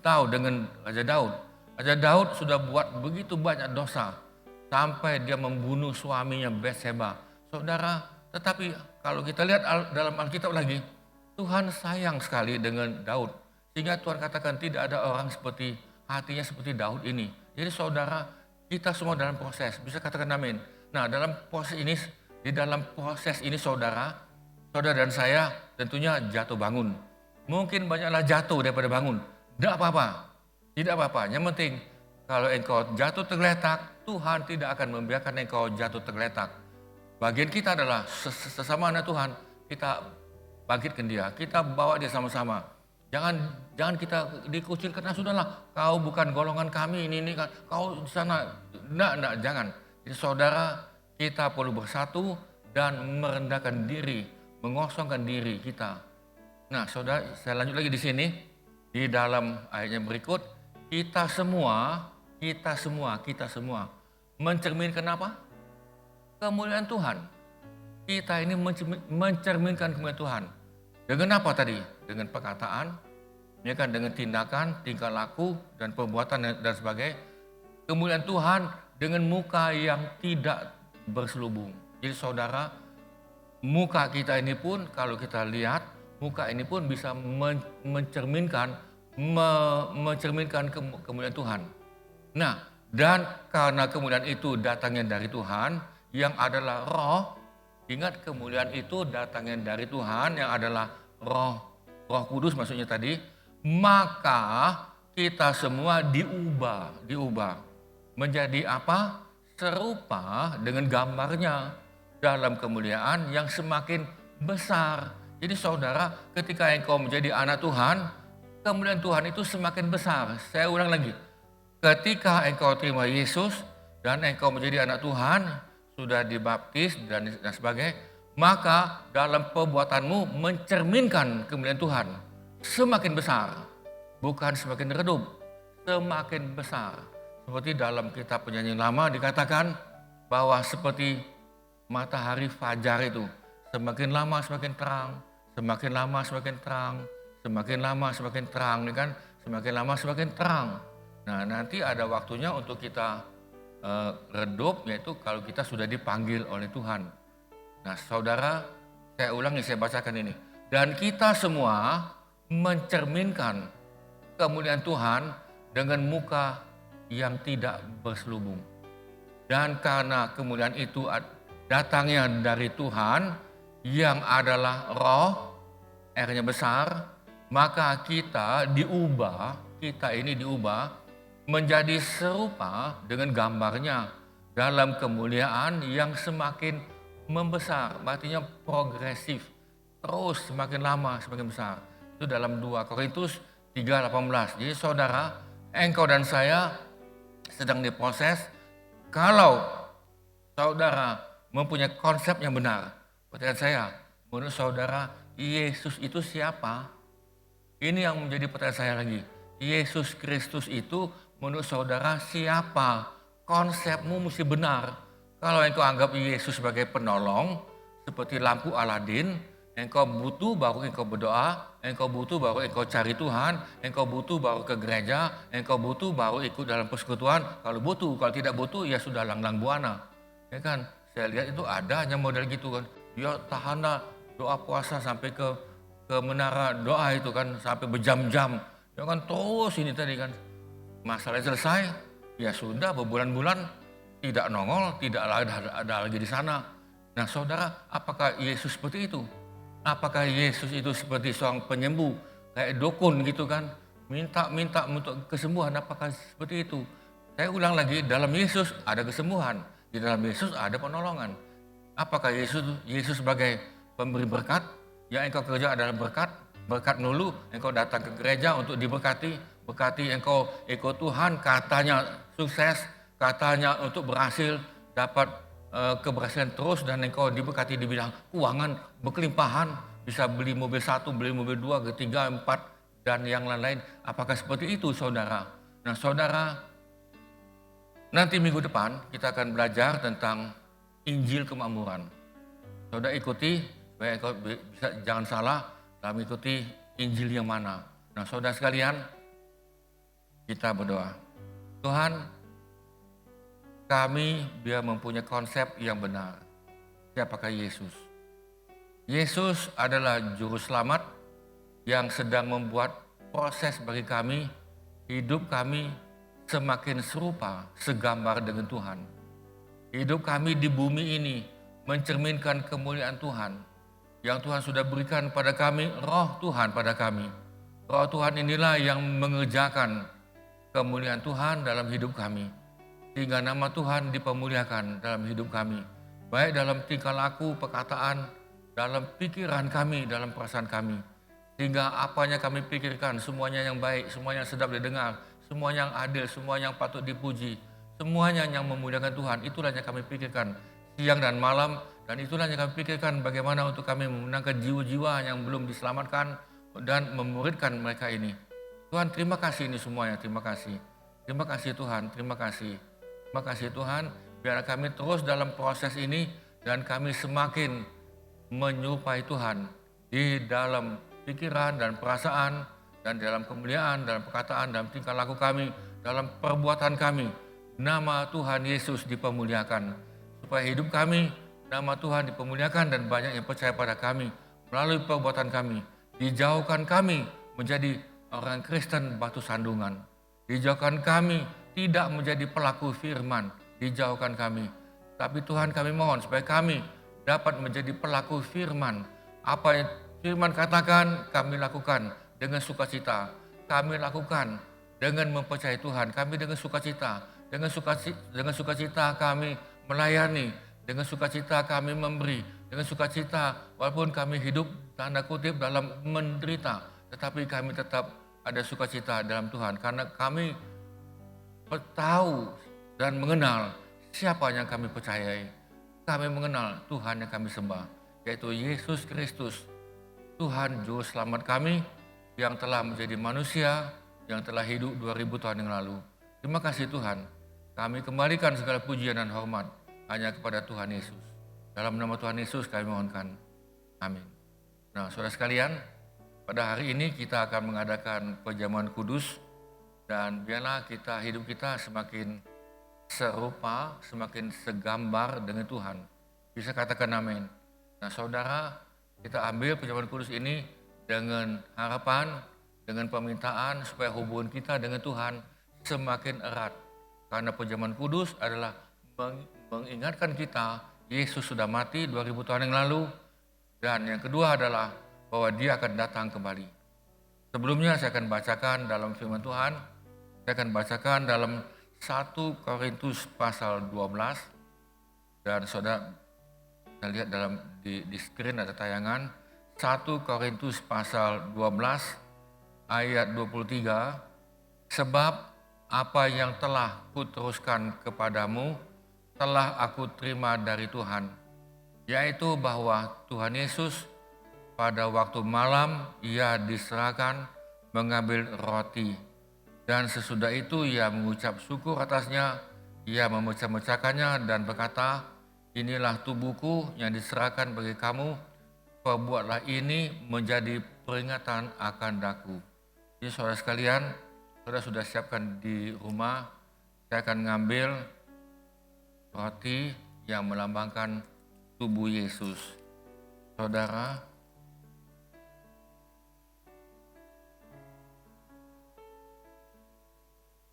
tahu dengan Raja Daud. Raja Daud sudah buat begitu banyak dosa. Sampai dia membunuh suaminya Batseba. Saudara, tetapi kalau kita lihat dalam Alkitab lagi, Tuhan sayang sekali dengan Daud. Sehingga Tuhan katakan tidak ada orang seperti hatinya seperti Daud ini. Jadi saudara, kita semua dalam proses. Bisa katakan amin. Nah, di dalam proses ini saudara dan saya tentunya jatuh bangun. Mungkin banyaklah jatuh daripada bangun. Tidak apa-apa. Yang penting kalau engkau jatuh tergeletak, Tuhan tidak akan membiarkan engkau jatuh tergeletak. Bagian kita adalah sesama anak Tuhan, kita bangkitkan dia, kita bawa dia sama-sama. Jangan kita dikucilkan, nah sudahlah, kau bukan golongan kami, ini kau di sana. Enggak, jangan. Jadi saudara, kita perlu bersatu dan merendahkan diri, mengosongkan diri kita. Nah, saudara, saya lanjut lagi di sini. Di dalam ayatnya berikut, kita semua mencerminkan apa? Kemuliaan Tuhan. Kita ini mencerminkan kemuliaan Tuhan. Dengan apa tadi? Dengan perkataan, ya kan, dengan tindakan, tingkah laku, dan perbuatan dan sebagainya. Kemuliaan Tuhan dengan muka yang tidak berselubung. Jadi saudara, muka kita ini pun kalau kita lihat, muka ini pun bisa mencerminkan kemuliaan Tuhan. Nah, dan karena kemuliaan itu datangnya dari Tuhan yang adalah roh, ingat kemuliaan itu datangnya dari Tuhan yang adalah roh Kudus maksudnya tadi, maka kita semua diubah menjadi apa? Serupa dengan gambarnya dalam kemuliaan yang semakin besar. Jadi saudara, ketika engkau menjadi anak Tuhan, kemuliaan Tuhan itu semakin besar. Saya ulang lagi, ketika engkau terima Yesus dan engkau menjadi anak Tuhan, sudah dibaptis dan sebagainya, maka dalam perbuatanmu mencerminkan kemuliaan Tuhan semakin besar, bukan semakin redup, semakin besar. Seperti dalam kitab Penyanyian Lama dikatakan bahwa seperti matahari fajar itu semakin lama semakin terang, semakin lama semakin terang, semakin lama semakin terang, kan? Semakin lama semakin terang. Nah, nanti ada waktunya untuk kita redup, yaitu kalau kita sudah dipanggil oleh Tuhan. Nah saudara, saya ulangi, saya bacakan ini. Dan kita semua mencerminkan kemuliaan Tuhan dengan muka yang tidak berselubung. Dan karena kemuliaan itu datangnya dari Tuhan yang adalah roh, R-nya besar, maka kita ini diubah menjadi serupa dengan gambarnya dalam kemuliaan yang semakin membesar. Artinya progresif, terus semakin lama semakin besar. Itu dalam 2 Korintus 3:18. Jadi saudara, engkau dan saya sedang diproses. Kalau saudara mempunyai konsep yang benar, pertanyaan saya, menurut saudara, Yesus itu siapa? Ini yang menjadi pertanyaan saya lagi. Yesus Kristus itu menurut saudara siapa? Konsepmu mesti benar. Kalau engkau anggap Yesus sebagai penolong, seperti lampu Aladin, engkau butuh baru engkau berdoa, engkau butuh baru engkau cari Tuhan, engkau butuh baru ke gereja, engkau butuh baru ikut dalam persekutuan. Kalau butuh, kalau tidak butuh ya sudah lang-lang buana. Ya kan? Saya lihat itu ada hanya model gitu kan. Dia tahanlah doa puasa sampai ke menara doa itu kan sampai berjam-jam. Ya kan terus ini tadi kan. Masalah selesai, ya sudah berbulan-bulan tidak nongol, tidak ada lagi di sana. Nah saudara, apakah Yesus seperti itu? Apakah Yesus itu seperti seorang penyembuh, kayak dukun gitu kan, minta untuk kesembuhan, apakah seperti itu? Saya ulang lagi, dalam Yesus ada kesembuhan, di dalam Yesus ada penolongan. Apakah Yesus sebagai pemberi berkat? Yang engkau kerja adalah berkat dulu, engkau datang ke gereja untuk berkati engkau ikut Tuhan, katanya sukses, katanya untuk berhasil, dapat keberhasilan terus dan engkau diberkati di bidang keuangan berkelimpahan, bisa beli mobil 1, beli mobil 2, ketiga, 4 dan yang lain-lain. Apakah seperti itu saudara? Nah saudara, nanti minggu depan kita akan belajar tentang Injil kemakmuran. Saudara ikuti, supaya engkau bisa jangan salah dalam ikuti Injil yang mana. Nah saudara sekalian, kita berdoa. Tuhan, kami biar mempunyai konsep yang benar. Siapakah Yesus? Yesus adalah juru selamat yang sedang membuat proses bagi kami, hidup kami semakin serupa, segambar dengan Tuhan. Hidup kami di bumi ini mencerminkan kemuliaan Tuhan. Yang Tuhan sudah berikan pada kami, roh Tuhan pada kami. Roh Tuhan inilah yang mengerjakan kemuliaan Tuhan dalam hidup kami. Sehingga nama Tuhan dipermuliakan dalam hidup kami. Baik dalam tingkah laku, perkataan, dalam pikiran kami, dalam perasaan kami. Sehingga apanya kami pikirkan, semuanya yang baik, semuanya yang sedap didengar, semuanya yang adil, semuanya yang patut dipuji. Semuanya yang memuliakan Tuhan, itulah yang kami pikirkan siang dan malam. Dan itulah yang kami pikirkan bagaimana untuk kami memenangkan jiwa-jiwa yang belum diselamatkan dan memuridkan mereka ini. Tuhan terima kasih ini semuanya, terima kasih. Terima kasih Tuhan, terima kasih. Terima kasih Tuhan, biar kami terus dalam proses ini dan kami semakin menyerupai Tuhan di dalam pikiran dan perasaan dan dalam kemuliaan, dalam perkataan, dalam tingkah laku kami, dalam perbuatan kami. Nama Tuhan Yesus dipermuliakan. Supaya hidup kami, nama Tuhan dipermuliakan dan banyak yang percaya pada kami melalui perbuatan kami. Dijauhkan kami menjadi orang Kristen batu sandungan. Dijauhkan kami tidak menjadi pelaku firman, dijauhkan kami. Tapi Tuhan kami mohon supaya kami dapat menjadi pelaku firman. Apa yang firman katakan kami lakukan dengan sukacita. Kami lakukan dengan mempercayai Tuhan. Kami dengan sukacita. Dengan sukacita kami melayani. Dengan sukacita kami memberi. Dengan sukacita walaupun kami hidup tanda kutip dalam menderita. Tetapi kami tetap ada sukacita dalam Tuhan. Karena kami tahu dan mengenal siapa yang kami percayai. Kami mengenal Tuhan yang kami sembah, yaitu Yesus Kristus, Tuhan Juru Selamat kami yang telah menjadi manusia, yang telah hidup 2000 tahun yang lalu. Terima kasih Tuhan, kami kembalikan segala pujian dan hormat hanya kepada Tuhan Yesus. Dalam nama Tuhan Yesus kami mohonkan, amin. Nah saudara sekalian, pada hari ini kita akan mengadakan perjamuan kudus. Dan biarlah hidup kita semakin serupa, semakin segambar dengan Tuhan. Bisa katakan amin. Nah saudara, kita ambil perjamuan kudus ini dengan harapan, dengan permintaan supaya hubungan kita dengan Tuhan semakin erat. Karena perjamuan kudus adalah mengingatkan kita, Yesus sudah mati 2000 tahun yang lalu. Dan yang kedua adalah bahwa dia akan datang kembali. Sebelumnya saya akan bacakan dalam firman Tuhan, saya akan bacakan dalam 1 Korintus pasal 12, dan saudara kita lihat di screen ada tayangan 1 Korintus pasal 12 ayat 23, sebab apa yang telah kuteruskan kepadamu telah aku terima dari Tuhan, yaitu bahwa Tuhan Yesus pada waktu malam ia diserahkan mengambil roti. Dan sesudah itu ia mengucap syukur atasnya, ia memecah-mecahkannya dan berkata, inilah tubuhku yang diserahkan bagi kamu, perbuatlah ini menjadi peringatan akan daku. Jadi saudara sekalian, saudara sudah siapkan di rumah, saya akan ngambil roti yang melambangkan tubuh Yesus. Saudara,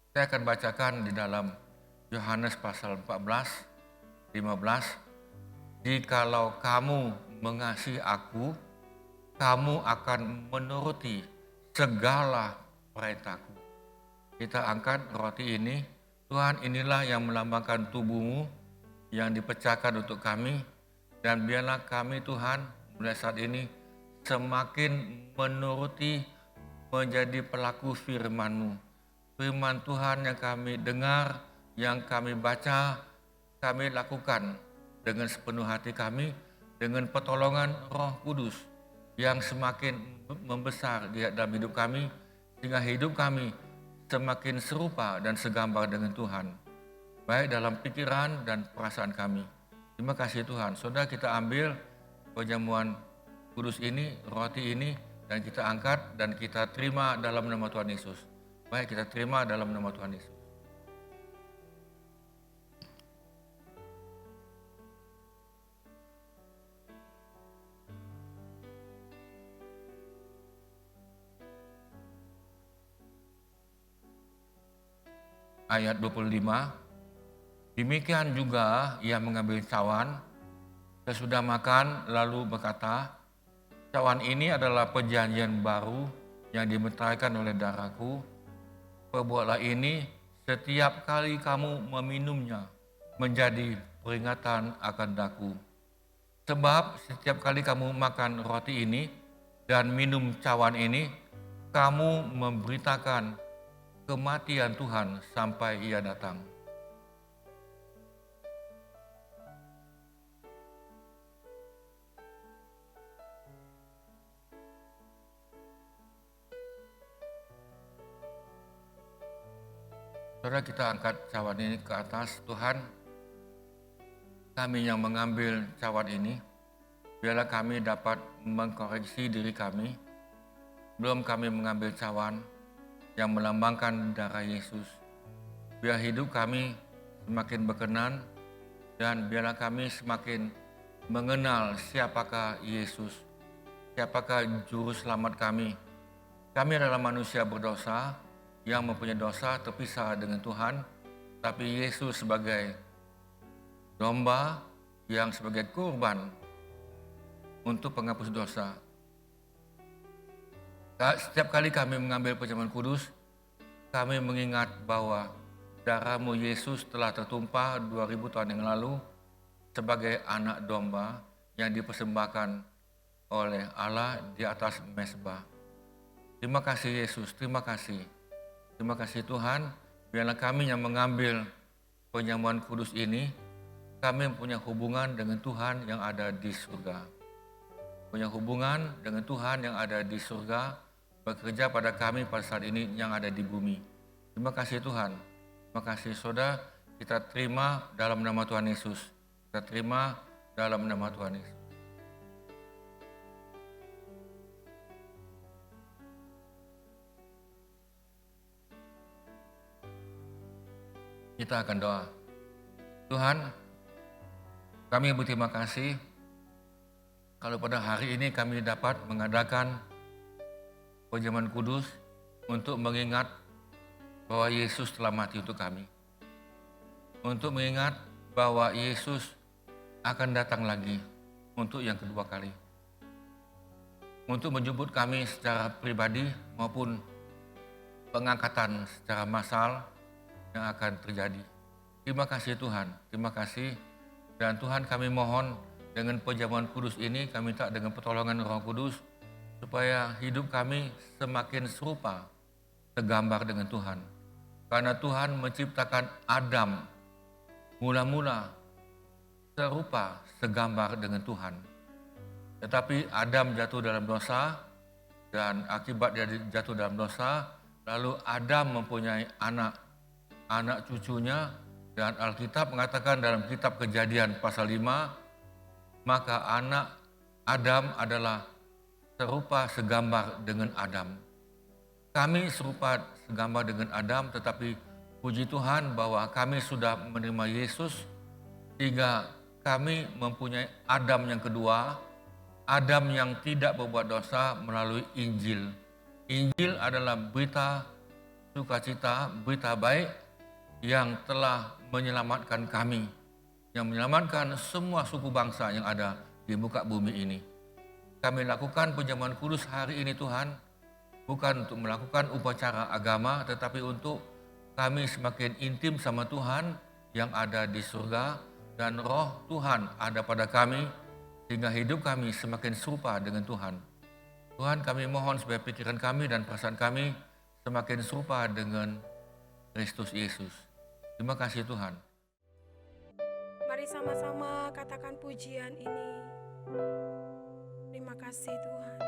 saya akan bacakan di dalam Yohanes pasal 14, 15. Jikalau kamu mengasihi aku, kamu akan menuruti segala perintahku. Kita angkat roti ini. Tuhan, inilah yang melambangkan tubuhmu yang dipecahkan untuk kami. Dan biarlah kami Tuhan mulai saat ini semakin menuruti, menjadi pelaku firman-Mu. Firman Tuhan yang kami dengar, yang kami baca, kami lakukan dengan sepenuh hati kami, dengan pertolongan Roh Kudus yang semakin membesar di dalam hidup kami, sehingga hidup kami semakin serupa dan segambar dengan Tuhan, baik dalam pikiran dan perasaan kami. Terima kasih Tuhan. Saudara, kita ambil perjamuan kudus ini, roti ini, dan kita angkat dan kita terima dalam nama Tuhan Yesus. Baik, kita terima dalam nama Tuhan Yesus. Ayat 25, demikian juga ia mengambil cawan, sesudah makan lalu berkata, cawan ini adalah perjanjian baru yang dimeteraikan oleh darahku. Perbuatlah ini setiap kali kamu meminumnya menjadi peringatan akan daku. Sebab setiap kali kamu makan roti ini dan minum cawan ini, kamu memberitakan kematian Tuhan sampai ia datang. Saudara, kita angkat cawan ini ke atas. Tuhan, kami yang mengambil cawan ini, biarlah kami dapat mengkoreksi diri kami. Belum kami mengambil cawan yang melambangkan darah Yesus. Biar hidup kami semakin berkenan dan biarlah kami semakin mengenal siapakah Yesus, siapakah juru selamat kami. Kami adalah manusia berdosa yang mempunyai dosa terpisah dengan Tuhan, tapi Yesus sebagai domba yang sebagai kurban untuk penghapus dosa. Setiap kali kami mengambil perjamuan kudus, kami mengingat bahwa darah-Mu Yesus telah tertumpah 2000 tahun yang lalu sebagai anak domba yang dipersembahkan oleh Allah di atas mezbah. Terima kasih Yesus, terima kasih. Terima kasih Tuhan, biarlah kami yang mengambil perjamuan kudus ini, kami punya hubungan dengan Tuhan yang ada di surga. Punya hubungan dengan Tuhan yang ada di surga, bekerja pada kami pada saat ini yang ada di bumi. Terima kasih Tuhan. Terima kasih saudara, kita terima dalam nama Tuhan Yesus. Kita terima dalam nama Tuhan Yesus. Kita akan doa. Tuhan, kami berterima kasih kalau pada hari ini kami dapat mengadakan perjamuan kudus untuk mengingat bahwa Yesus telah mati untuk kami. Untuk mengingat bahwa Yesus akan datang lagi untuk yang kedua kali. Untuk menjemput kami secara pribadi maupun pengangkatan secara massal yang akan terjadi. Terima kasih Tuhan, terima kasih. Dan Tuhan, kami mohon dengan perjamuan kudus ini, kami minta dengan pertolongan Roh Kudus supaya hidup kami semakin serupa, segambar dengan Tuhan. Karena Tuhan menciptakan Adam mula-mula serupa, segambar dengan Tuhan. Tetapi Adam jatuh dalam dosa, dan akibat dia jatuh dalam dosa, lalu Adam mempunyai anak cucunya, dan Alkitab mengatakan dalam kitab Kejadian pasal 5, maka anak Adam adalah serupa segambar dengan Adam. Kami serupa segambar dengan Adam, tetapi puji Tuhan bahwa kami sudah menerima Yesus sehingga kami mempunyai Adam yang kedua, Adam yang tidak berbuat dosa melalui Injil. Injil adalah berita sukacita, berita baik yang telah menyelamatkan kami, yang menyelamatkan semua suku bangsa yang ada di muka bumi ini. Kami lakukan perjamuan kudus hari ini Tuhan, bukan untuk melakukan upacara agama, tetapi untuk kami semakin intim sama Tuhan yang ada di surga, dan roh Tuhan ada pada kami, sehingga hidup kami semakin serupa dengan Tuhan. Tuhan, kami mohon supaya pikiran kami dan perasaan kami semakin serupa dengan Kristus Yesus. Terima kasih Tuhan. Mari sama-sama katakan pujian ini. Terima kasih Tuhan.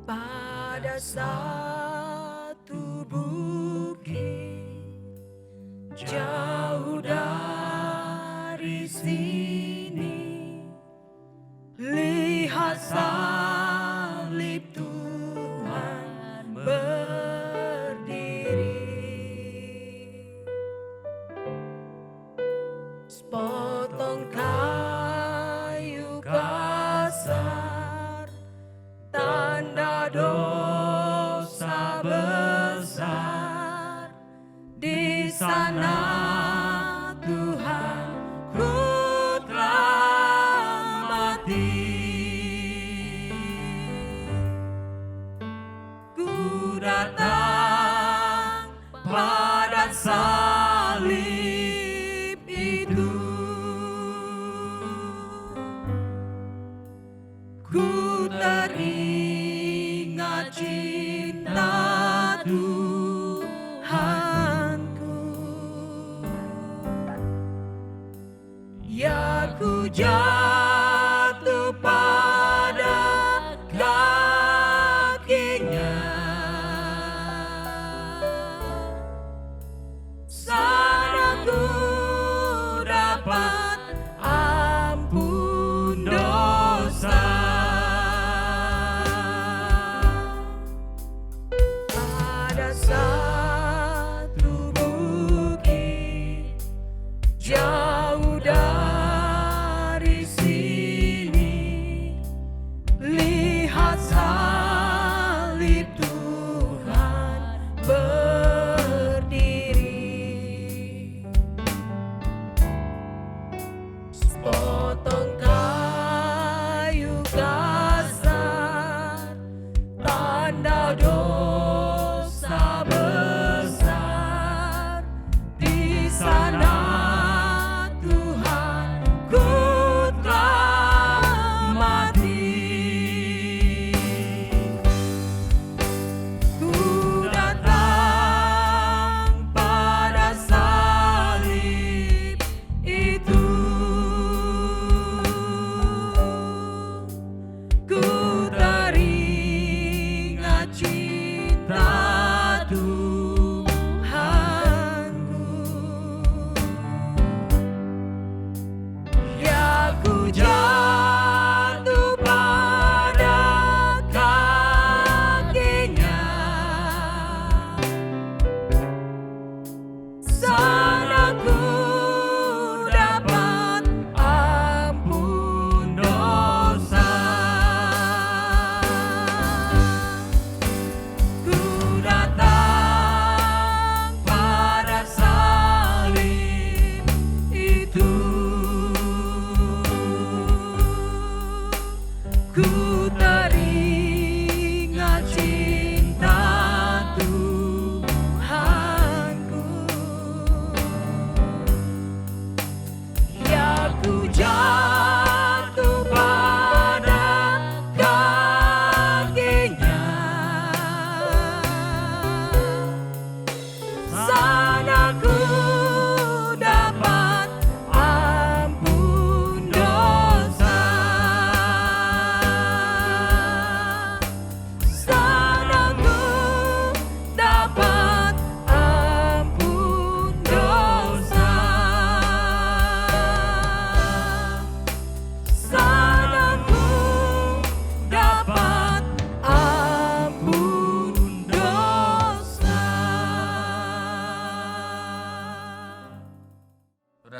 Pada satu bukit jauh dari sini, lihat salib Tuhan berdiri. Sepotong kayu kasar, tanda dosa besar. Di sana Tuhan ku telah mati. Ku datang pada salib itu. Ku teringat cinta Tuhanku. Ya ku jatuh pada kakinya, sana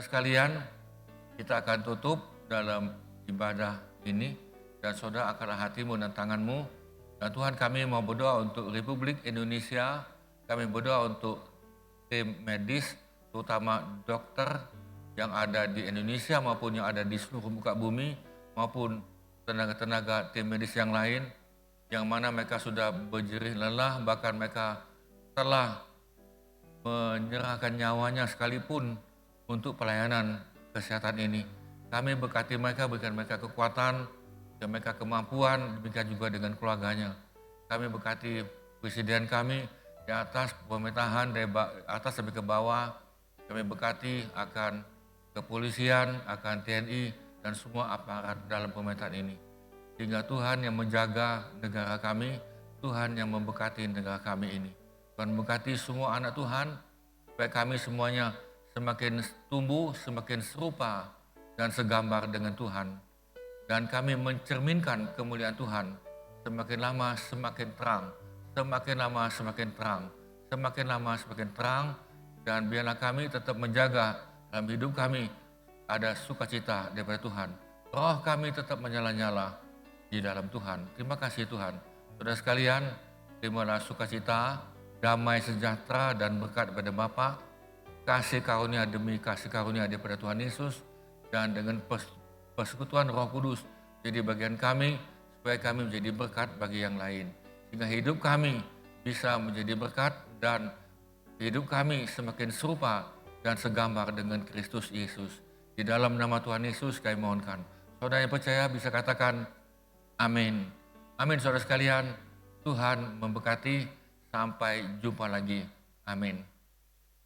Saudara sekalian, kita akan tutup dalam ibadah ini dan saudara angkatlah hatimu dan tanganmu. Dan Tuhan, kami mau berdoa untuk Republik Indonesia, kami berdoa untuk tim medis, terutama dokter yang ada di Indonesia maupun yang ada di seluruh muka bumi, maupun tenaga-tenaga tim medis yang lain, yang mana mereka sudah berjerih lelah, bahkan mereka telah menyerahkan nyawanya sekalipun untuk pelayanan kesehatan ini. Kami berkati mereka, berikan mereka kekuatan, dan mereka kemampuan, demikian juga dengan keluarganya. Kami berkati presiden kami di atas pemerintahan, dari atas sampai ke bawah. Kami berkati akan kepolisian, akan TNI, dan semua aparat dalam pemerintahan ini. Sehingga Tuhan yang menjaga negara kami, Tuhan yang memberkati negara kami ini. Tuhan memberkati semua anak Tuhan, supaya kami semuanya semakin tumbuh, semakin serupa, dan segambar dengan Tuhan. Dan kami mencerminkan kemuliaan Tuhan, semakin lama semakin terang, semakin lama semakin terang, semakin lama semakin terang, dan biarlah kami tetap menjaga dalam hidup kami ada sukacita daripada Tuhan. Roh kami tetap menyala-nyala di dalam Tuhan. Terima kasih Tuhan. Saudara sekalian, terimalah sukacita, damai sejahtera dan berkat daripada Bapa, kasih karunia demi kasih karunia daripada Tuhan Yesus, dan dengan persekutuan Roh Kudus jadi bagian kami, supaya kami menjadi berkat bagi yang lain. Sehingga hidup kami bisa menjadi berkat dan hidup kami semakin serupa dan segambar dengan Kristus Yesus. Di dalam nama Tuhan Yesus kami mohonkan. Saudara yang percaya bisa katakan amin. Amin saudara sekalian, Tuhan memberkati, sampai jumpa lagi. Amin.